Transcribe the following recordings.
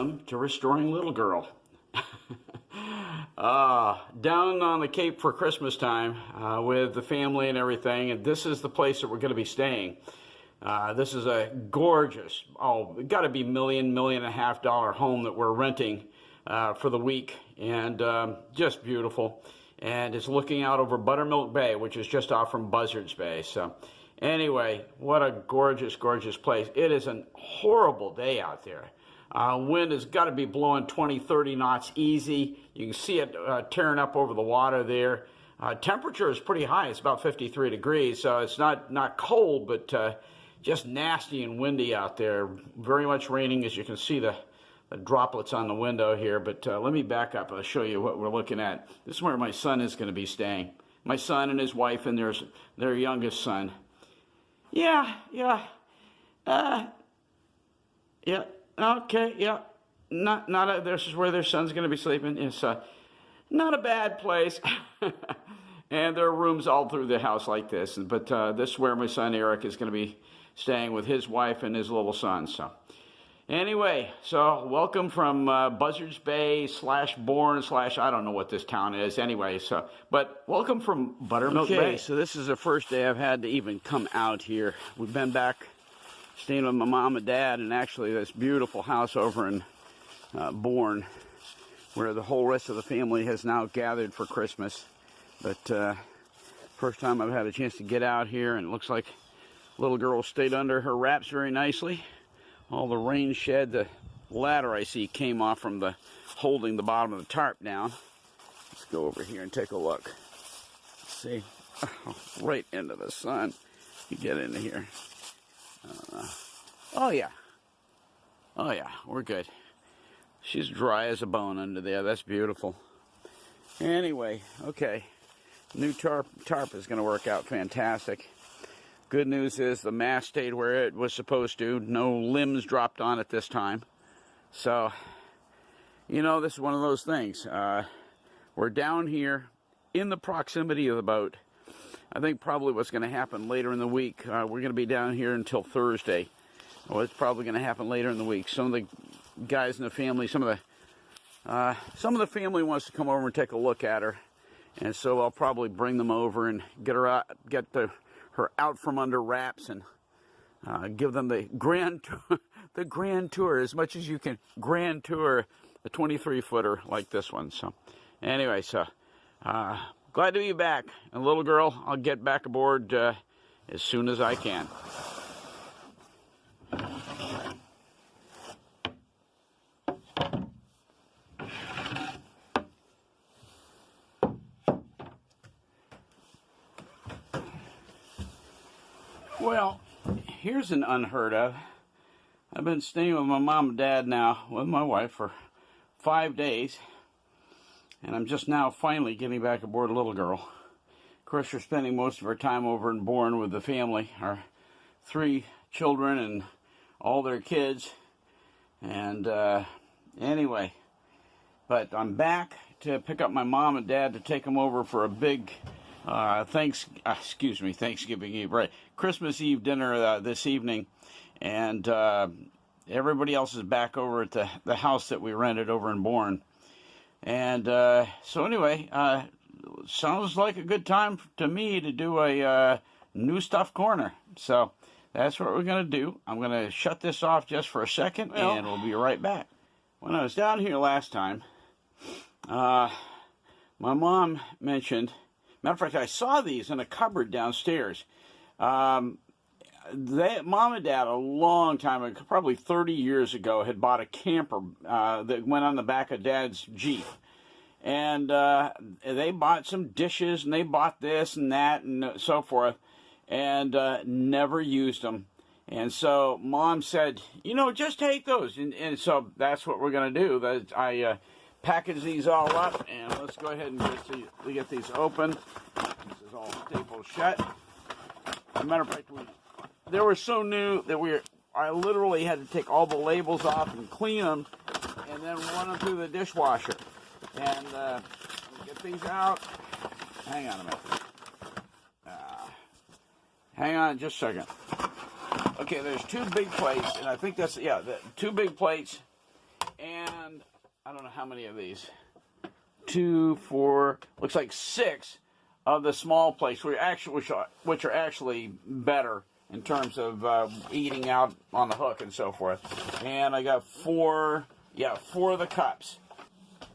Welcome to Restoring Little Girl. Down on the Cape for Christmas time with the family and everything, and this is the place that we're going to be staying. This is a gorgeous, got to be million and a half dollar home that we're renting for the week, and just beautiful. And it's looking out over Buttermilk Bay, which is just off from Buzzards Bay. So anyway, what a gorgeous, gorgeous place. It is a horrible day out there. Wind has got to be blowing 20, 30 knots easy. You can see it tearing up over the water there. Temperature is pretty high. It's about 53 degrees, so it's not cold, but just nasty and windy out there. Very much raining, as you can see the droplets on the window here. But let me back up. I'll show you what we're looking at. This is where my son is going to be staying. My son and his wife and their youngest son. Yeah. Okay, yeah. This is where their son's going to be sleeping. It's not a bad place. And there are rooms all through the house like this. But this is where my son Eric is going to be staying with his wife and his little son. So anyway, so welcome from Buzzards Bay / Bourne / I don't know what this town is anyway. But welcome from Buttermilk Bay. So this is the first day I've had to even come out here. We've been back staying with my mom and dad, and actually this beautiful house over in Bourne, where the whole rest of the family has now gathered for Christmas. But first time I've had a chance to get out here, and it looks like little girl stayed under her wraps very nicely. All the rain shed, the ladder I see came off from holding the bottom of the tarp down. Let's go over here and take a look. See, right into the sun. You get into here. Oh yeah, we're good. She's dry as a bone under there. That's beautiful. Anyway, okay, new tarp is going to work out fantastic. Good news is the mast stayed where it was supposed to. No limbs dropped on it this time. So, this is one of those things. We're down here in the proximity of the boat. I think probably what's going to happen later in the week, we're going to be down here until Thursday. Well, it's probably going to happen later in the week. Some of the guys in the family, some of the family wants to come over and take a look at her, and so I'll probably bring them over and get her out from under wraps and give them the grand tour, as much as you can grand tour a 23-footer like this one. So anyway, glad to be back. And little girl, I'll get back aboard as soon as I can. Well, here's an unheard of. I've been staying with my mom and dad now, with my wife, for 5 days. And I'm just now finally getting back aboard little girl. Of course, we're spending most of our time over in Bourne with the family, our 3 children and all their kids. And anyway, but I'm back to pick up my mom and dad to take them over for a big Thanksgiving Eve, right? Christmas Eve dinner this evening. And everybody else is back over at the house that we rented over in Bourne. And so anyway, sounds like a good time to me to do a new stuff corner. So that's what we're going to do. I'm going to shut this off just for a second, and we'll be right back. When I was down here last time, my mom mentioned, matter of fact, I saw these in a cupboard downstairs. Mom and Dad, a long time ago, probably 30 years ago, had bought a camper that went on the back of Dad's Jeep. And they bought some dishes, and they bought this and that and so forth, and never used them. And so Mom said, just take those. And so that's what we're going to do. I package these all up, and let's go ahead and get these open. This is all stapled shut. As a matter of fact, they were so new that I literally had to take all the labels off and clean them, and then run them through the dishwasher. And get these out. Hang on a minute. Hang on just a second. Okay, there's 2 big plates, and I think that's, the 2 big plates. and I don't know how many of these. 2, 4, looks like 6 of the small plates, which are actually better in terms of eating out on the hook and so forth. And I got 4 of the cups.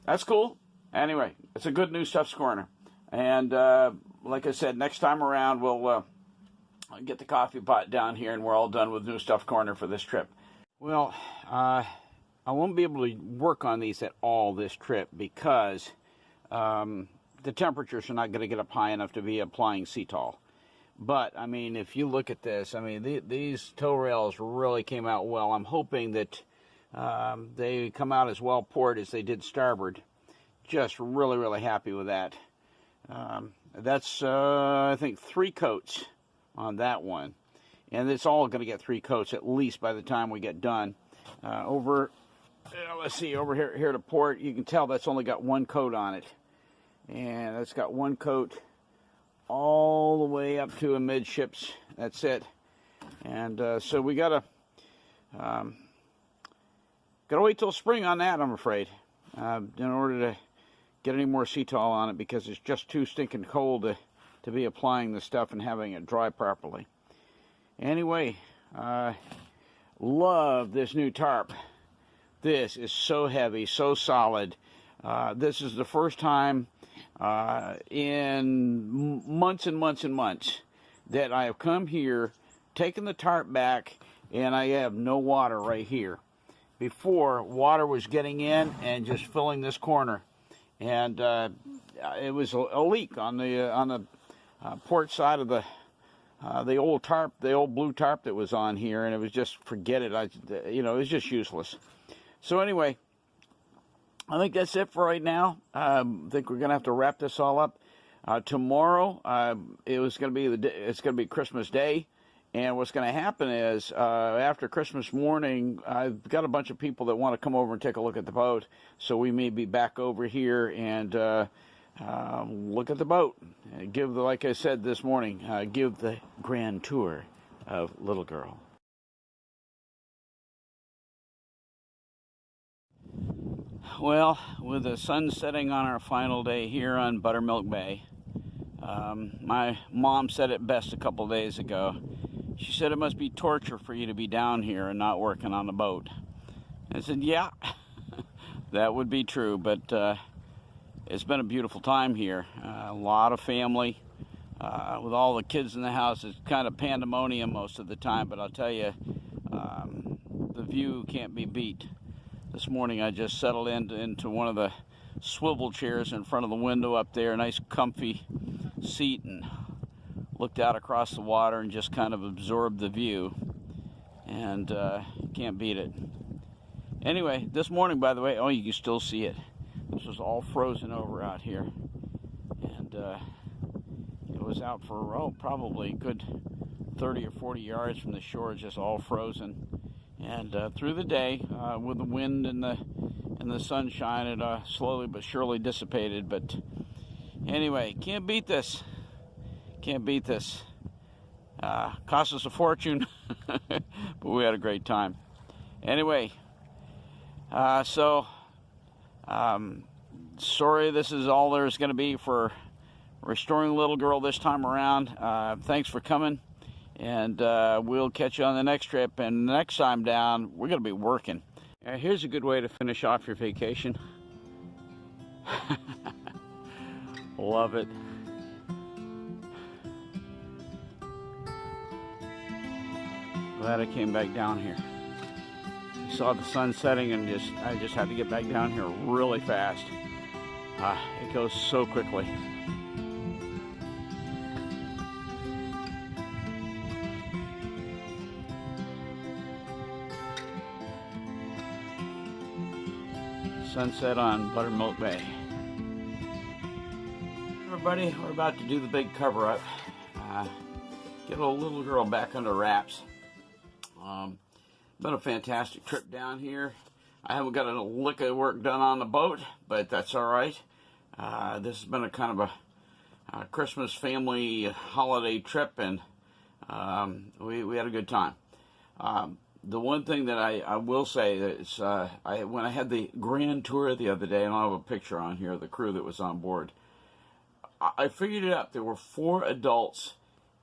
That's cool. Anyway, it's a good new stuffed corner. And like I said, next time around we'll get the coffee pot down here, and we're all done with new stuffed corner for this trip. Well, I won't be able to work on these at all this trip because the temperatures are not going to get up high enough to be applying Cetol. But, I mean, if you look at this, I mean, these tow rails really came out well. I'm hoping that they come out as well poured as they did starboard. Just really, really happy with that. That's, I think, 3 coats on that one. And it's all going to get 3 coats at least by the time we get done. Let's see, over here to port, you can tell that's only got 1 coat on it. And that's got 1 coat all the way up to amidships. That's it. And so we gotta wait till spring on that, I'm afraid, in order to get any more Cetol on it, because it's just too stinking cold to be applying the stuff and having it dry properly. Anyway, love this new tarp. This is so heavy, so solid. This is the first time in months and months and months that I have come here, taken the tarp back, and I have no water right here. Before, water was getting in and just filling this corner, and it was a leak on the port side of the old tarp, the old blue tarp that was on here, and it was just, forget it. It was just useless. So anyway, I think that's it for right now. I think we're gonna have to wrap this all up. Tomorrow, it's gonna be Christmas Day, and what's gonna happen is after Christmas morning, I've got a bunch of people that want to come over and take a look at the boat. So we may be back over here and look at the boat. Like I said this morning, give the grand tour of Little Girl. Well, with the sun setting on our final day here on Buttermilk Bay, my mom said it best a couple days ago. She said it must be torture for you to be down here and not working on the boat. I said, yeah, that would be true, but it's been a beautiful time here. A lot of family, with all the kids in the house. It's kind of pandemonium most of the time, but I'll tell you, the view can't be beat. This morning I just settled into one of the swivel chairs in front of the window up there, a nice comfy seat, and looked out across the water and just kind of absorbed the view, and can't beat it. Anyway, this morning, by the way, you can still see it. This was all frozen over out here, and it was out for probably a good 30 or 40 yards from the shore, just all frozen. And through the day, with the wind and the sunshine, it slowly but surely dissipated. But anyway, can't beat this. Can't beat this. Cost us a fortune, but we had a great time. Anyway, sorry this is all there's going to be for Restoring Little Girl this time around. Thanks for coming. And we'll catch you on the next trip. And next time down, we're going to be working. Here's a good way to finish off your vacation. Love it. Glad I came back down here. Saw the sun setting, and I just had to get back down here really fast. It goes so quickly. Sunset on Buttermilk Bay. Everybody, we're about to do the big cover-up. Get a little girl back under wraps. Been a fantastic trip down here. I haven't got a lick of work done on the boat, but that's all right. This has been a kind of a Christmas family holiday trip, and we had a good time. the one thing that I will say is when I had the grand tour the other day, and I'll have a picture on here of the crew that was on board, I figured it out. There were 4 adults.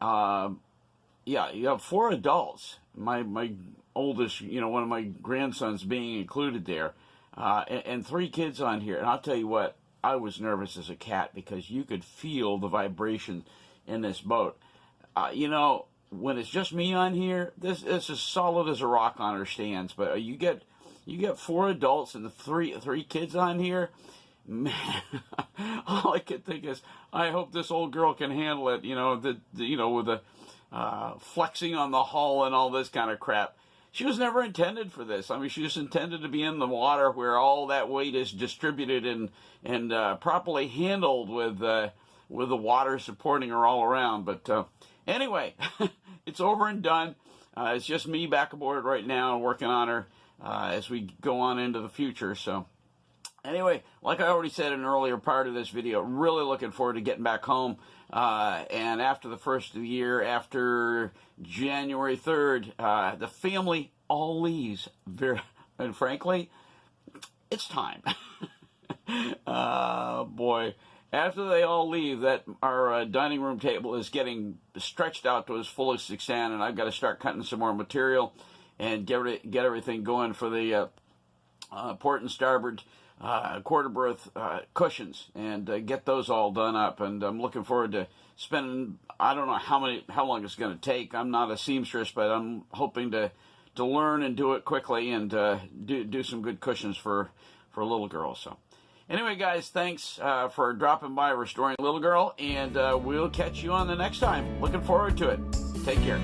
Yeah, you have 4 adults. My oldest, one of my grandsons being included there, and 3 kids on here. And I'll tell you what, I was nervous as a cat because you could feel the vibration in this boat. When it's just me on here, this is as solid as a rock on her stands. But you get 4 adults and the three kids on here. Man, all I can think is, I hope this old girl can handle it. With the flexing on the hull and all this kind of crap. She was never intended for this. I mean, she was intended to be in the water where all that weight is distributed and properly handled with the water supporting her all around. But anyway, it's over and done. It's just me back aboard right now working on her as we go on into the future. So anyway, like I already said in an earlier part of this video, really looking forward to getting back home. And after the first of the year, after January 3rd, the family all leaves. And frankly, it's time. Boy. After they all leave, that our dining room table is getting stretched out to its fullest extent, and I've got to start cutting some more material and get everything going for the port and starboard quarter berth cushions and get those all done up. And I'm looking forward to spending, I don't know how long it's going to take. I'm not a seamstress, but I'm hoping to learn and do it quickly and do some good cushions for little girls. So anyway, guys, thanks for dropping by Restoring Little Girl, and we'll catch you on the next time. Looking forward to it. Take care.